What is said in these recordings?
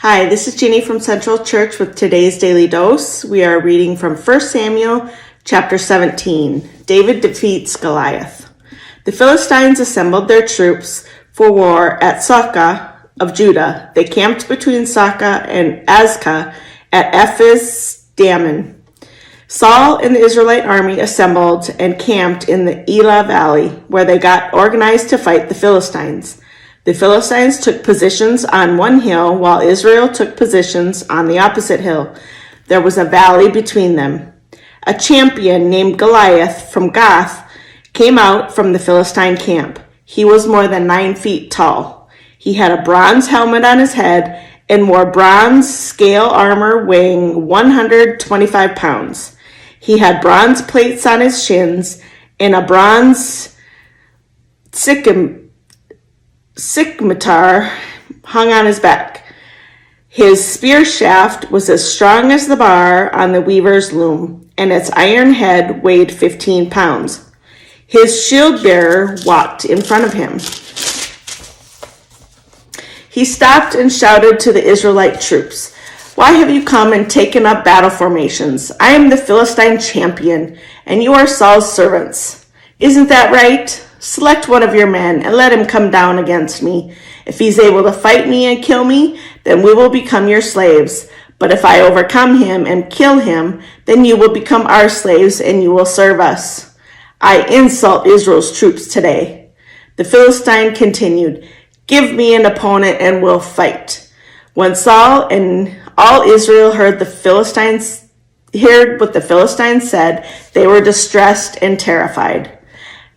Hi, this is Jeannie from Central Church with today's Daily Dose. We are reading from 1 Samuel chapter 17. David defeats Goliath. The Philistines assembled their troops for war at Socoh of Judah. They camped between Socoh and Azekah at Ephes-dammim. Saul and the Israelite army assembled and camped in the Elah Valley, where they got organized to fight the Philistines. The Philistines took positions on one hill, while Israel took positions on the opposite hill. There was a valley between them. A champion named Goliath from Gath came out from the Philistine camp. He was more than 9 feet tall. He had a bronze helmet on his head and wore bronze scale armor weighing 125 pounds. He had bronze plates on his shins and a bronze scimitar hung on his back. His spear shaft was as strong as the bar on the weaver's loom, and its iron head weighed 15 pounds. His shield bearer walked in front of him. He stopped and shouted to the Israelite troops, "Why have you come and taken up battle formations? I am the Philistine champion, and you are Saul's servants. Isn't that right? Select one of your men and let him come down against me. If he's able to fight me and kill me, then we will become your slaves. But if I overcome him and kill him, then you will become our slaves and you will serve us. I insult Israel's troops today." The Philistine continued, "Give me an opponent and we'll fight." When Saul and all Israel heard what the Philistines said, they were distressed and terrified.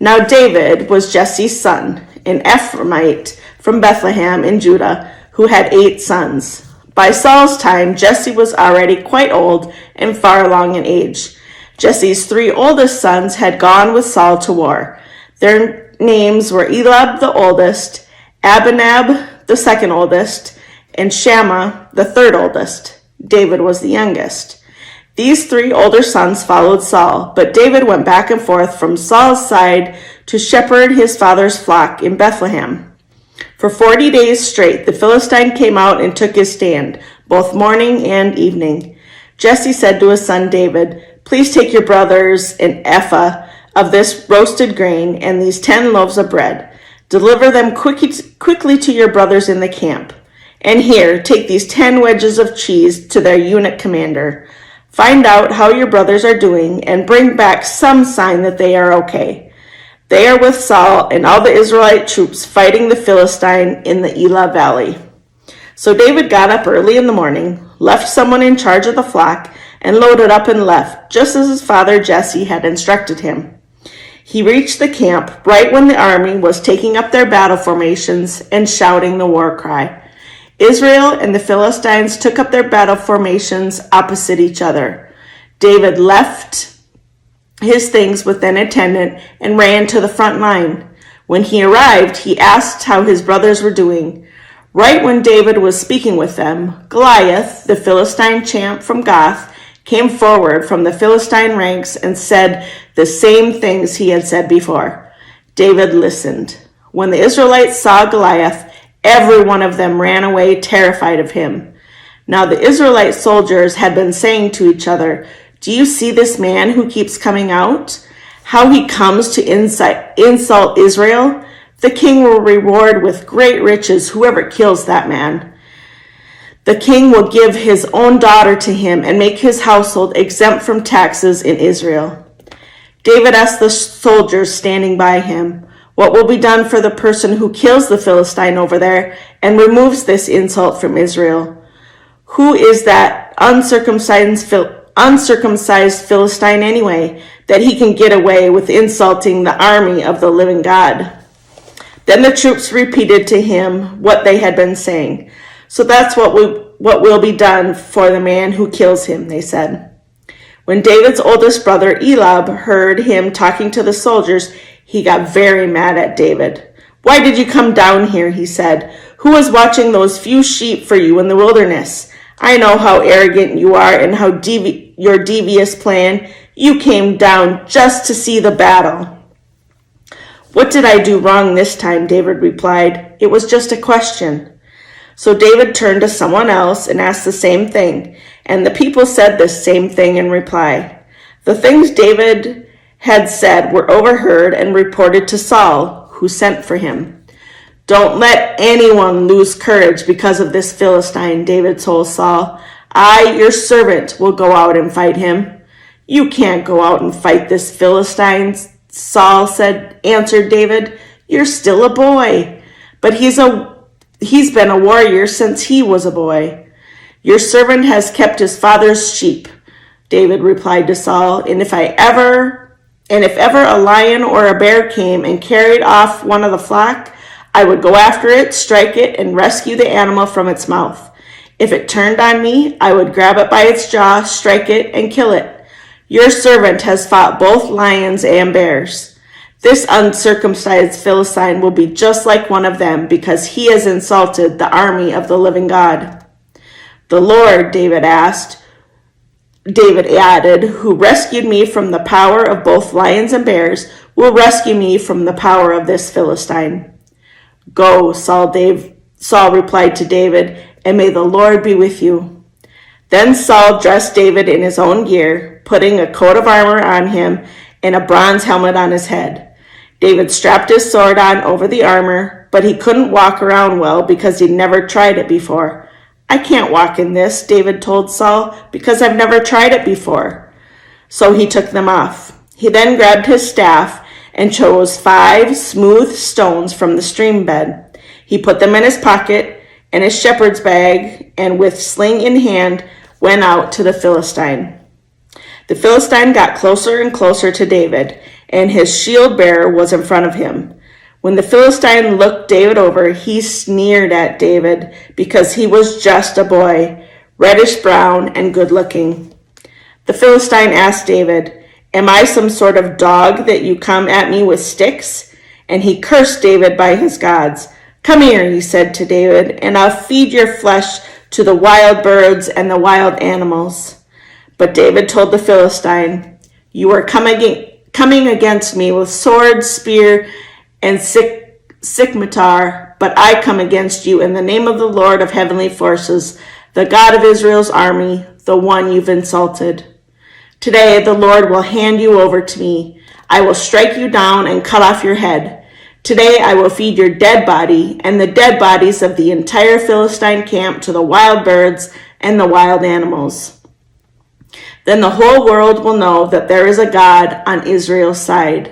Now David was Jesse's son, an Ephraimite from Bethlehem in Judah, who had 8 sons. By Saul's time, Jesse was already quite old and far along in age. Jesse's 3 oldest sons had gone with Saul to war. Their names were Eliab the oldest, Abinab the second oldest, and Shammah the third oldest. David was the youngest. These 3 older sons followed Saul, but David went back and forth from Saul's side to shepherd his father's flock in Bethlehem. For 40 days straight, the Philistine came out and took his stand, both morning and evening. Jesse said to his son David, "Please take your brothers an ephah of this roasted grain and these 10 loaves of bread. Deliver them quickly to your brothers in the camp. And here, take these 10 wedges of cheese to their unit commander. Find out how your brothers are doing and bring back some sign that they are okay. They are with Saul and all the Israelite troops fighting the Philistine in the Elah Valley." So David got up early in the morning, left someone in charge of the flock, and loaded up and left, just as his father Jesse had instructed him. He reached the camp right when the army was taking up their battle formations and shouting the war cry. Israel and the Philistines took up their battle formations opposite each other. David left his things with an attendant and ran to the front line. When he arrived, he asked how his brothers were doing. Right when David was speaking with them, Goliath, the Philistine champ from Gath, came forward from the Philistine ranks and said the same things he had said before. David listened. When the Israelites saw Goliath, every one of them ran away terrified of him. Now the Israelite soldiers had been saying to each other, "Do you see this man who keeps coming out? How he comes to insult Israel? The king will reward with great riches whoever kills that man. The king will give his own daughter to him and make his household exempt from taxes in Israel." David asked the soldiers standing by him, "What will be done for the person who kills the Philistine over there and removes this insult from Israel? Who is that uncircumcised Philistine anyway, that he can get away with insulting the army of the living God?" Then the troops repeated to him what they had been saying. "So that's what will be done for the man who kills him," they said. When David's oldest brother Eliab heard him talking to the soldiers, he got very mad at David. "Why did you come down here?" he said. "Who was watching those few sheep for you in the wilderness? I know how arrogant you are and how your devious plan. You came down just to see the battle." "What did I do wrong this time?" David replied. "It was just a question." So David turned to someone else and asked the same thing, and the people said the same thing in reply. The things David had said were overheard and reported to Saul, who sent for him. "Don't let anyone lose courage because of this Philistine," David told Saul. "I, your servant, will go out and fight him." "You can't go out and fight this Philistine," Saul answered David. "You're still a boy, but he's been a warrior since he was a boy." "Your servant has kept his father's sheep," David replied to Saul, and if ever a lion or a bear came and carried off one of the flock, I would go after it, strike it, and rescue the animal from its mouth. If it turned on me, I would grab it by its jaw, strike it, and kill it. Your servant has fought both lions and bears. This uncircumcised Philistine will be just like one of them because he has insulted the army of the living God." "The Lord," David added, "who rescued me from the power of both lions and bears, will rescue me from the power of this Philistine." "Go," Saul replied to David, "and may the Lord be with you." Then Saul dressed David in his own gear, putting a coat of armor on him and a bronze helmet on his head. David strapped his sword on over the armor, but he couldn't walk around well because he'd never tried it before. "I can't walk in this," David told Saul, "because I've never tried it before." So he took them off. He then grabbed his staff and chose 5 smooth stones from the stream bed. He put them in his pocket and his shepherd's bag, and with sling in hand, went out to the Philistine. The Philistine got closer and closer to David, and his shield bearer was in front of him. When the Philistine looked David over, he sneered at David because he was just a boy, reddish brown and good looking. The Philistine asked David, "Am I some sort of dog that you come at me with sticks?" And he cursed David by his gods. "Come here," he said to David, "and I'll feed your flesh to the wild birds and the wild animals." But David told the Philistine, "You are coming against me with sword, spear, and scimitar, but I come against you in the name of the Lord of heavenly forces, the God of Israel's army, the one you've insulted. Today the Lord will hand you over to me. I will strike you down and cut off your head. Today I will feed your dead body and the dead bodies of the entire Philistine camp to the wild birds and the wild animals. Then the whole world will know that there is a God on Israel's side.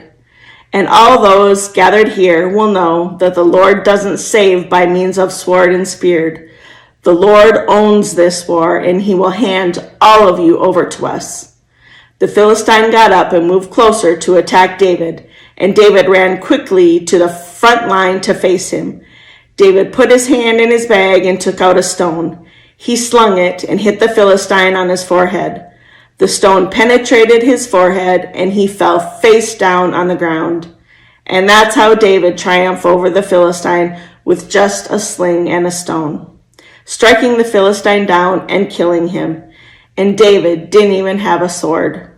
And all those gathered here will know that the Lord doesn't save by means of sword and spear. The Lord owns this war, and he will hand all of you over to us." The Philistine got up and moved closer to attack David, and David ran quickly to the front line to face him. David put his hand in his bag and took out a stone. He slung it and hit the Philistine on his forehead. The stone penetrated his forehead, and he fell face down on the ground. And that's how David triumphed over the Philistine with just a sling and a stone, striking the Philistine down and killing him. And David didn't even have a sword.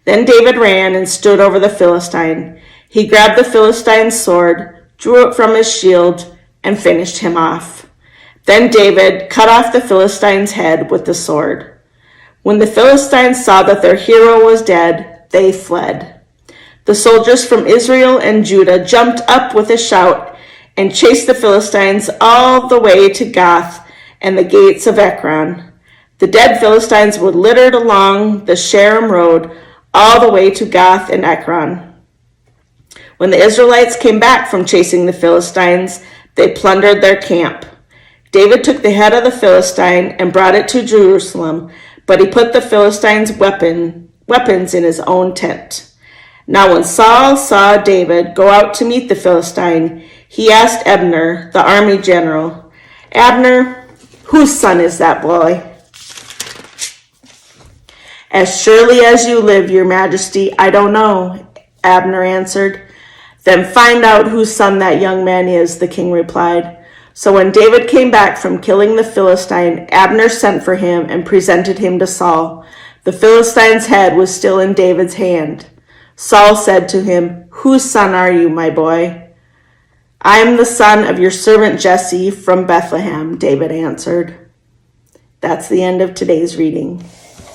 Then David ran and stood over the Philistine. He grabbed the Philistine's sword, drew it from his shield, and finished him off. Then David cut off the Philistine's head with the sword. When the Philistines saw that their hero was dead, they fled. The soldiers from Israel and Judah jumped up with a shout and chased the Philistines all the way to Gath and the gates of Ekron. The dead Philistines were littered along the Sharam road all the way to Gath and Ekron. When the Israelites came back from chasing the Philistines, they plundered their camp. David took the head of the Philistine and brought it to Jerusalem, but he put the Philistines' weapons in his own tent. Now when Saul saw David go out to meet the Philistine, he asked Abner, the army general, "Abner, whose son is that boy?" "As surely as you live, your majesty, I don't know," Abner answered. "Then find out whose son that young man is," the king replied. So when David came back from killing the Philistine, Abner sent for him and presented him to Saul. The Philistine's head was still in David's hand. Saul said to him, "Whose son are you, my boy?" I am the son of your servant Jesse from Bethlehem, David answered. That's the end of today's reading.